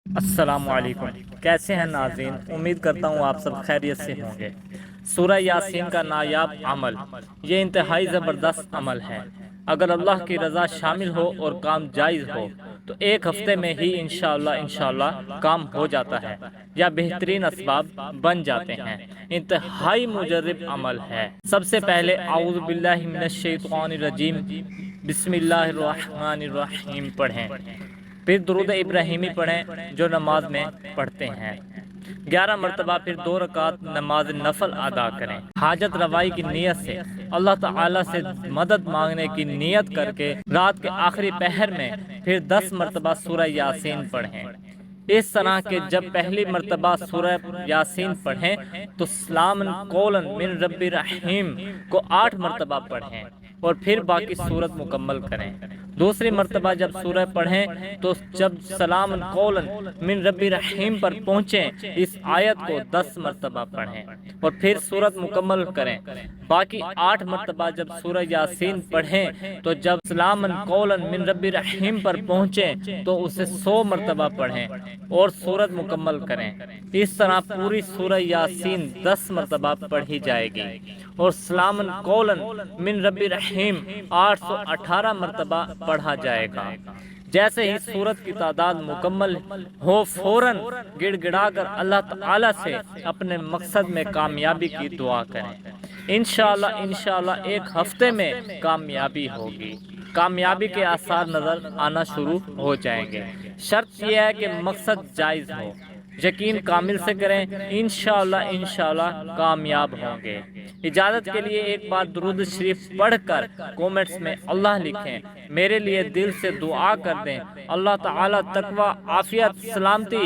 السلام علیکم، کیسے ہیں ناظرین؟ امید کرتا ہوں آپ سب خیریت سے ہوں گے۔ سورہ یاسین کا نایاب عمل، یہ انتہائی زبردست عمل ہے۔ اگر اللہ کی رضا شامل ہو اور کام جائز ہو تو ایک ہفتے میں ہی انشاءاللہ کام ہو جاتا ہے یا بہترین اسباب بن جاتے ہیں۔ انتہائی مجرب عمل ہے۔ سب سے پہلے اعوذ باللہ من الشیطان الرجیم بسم اللہ الرحمن الرحیم پڑھیں، پھر درود ابراہیمی پڑھیں جو نماز میں پڑھتے ہیں۔ 11 مرتبہ پھر 2 رکعت نماز نفل ادا کریں۔ حاجت روائی کی نیت سے اللہ تعالیٰ سے مدد مانگنے کی نیت کر کے رات کے آخری پہر میں پھر 10 مرتبہ سورہ یاسین پڑھیں۔ اس طرح کہ جب پہلی مرتبہ سورہ یاسین پڑھیں تو سلامن قولن من رب رحیم کو 8 مرتبہ پڑھیں اور پھر باقی سورت مکمل کریں۔ دوسری مرتبہ جب سورہ پڑھیں تو جب سلام قولن من رب رحیم پر پہنچیں اس آیت کو 10 مرتبہ پڑھیں اور پھر سورت مکمل کریں۔ باقی 8 مرتبہ جب سورہ یاسین پڑھیں تو جب سلام قولن من رب رحیم پر پہنچیں تو اسے 100 مرتبہ پڑھیں اور سورت مکمل کریں۔ اس طرح پوری سورہ یاسین 10 مرتبہ پڑھی جائے گی اور سلام قولن من رب رحیم 818 مرتبہ پڑھا جائے گا۔ جیسے ہی سورت کی تعداد مکمل ہو فوراً گڑ گڑا کر اللہ تعالیٰ سے اپنے مقصد میں کامیابی کی دعا کریں۔ انشاءاللہ ایک ہفتے میں کامیابی ہوگی۔ کامیابی کے آثار نظر آنا شروع ہو جائیں گے۔ شرط یہ ہے کہ مقصد جائز ہو۔ یقین کامل سے کریں، انشاءاللہ کامیاب ہوں گے۔ اجازت کے لیے ایک بار درود شریف پڑھ کر کومنٹس میں اللہ لکھیں، میرے لیے دل سے دعا کر دیں۔ اللہ تعالیٰ تقوی، عافیت، سلامتی،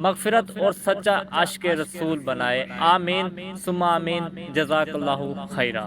مغفرت اور سچا عاشق رسول بنائے۔ آمین ثم آمین۔ جزاک اللہ خیرہ۔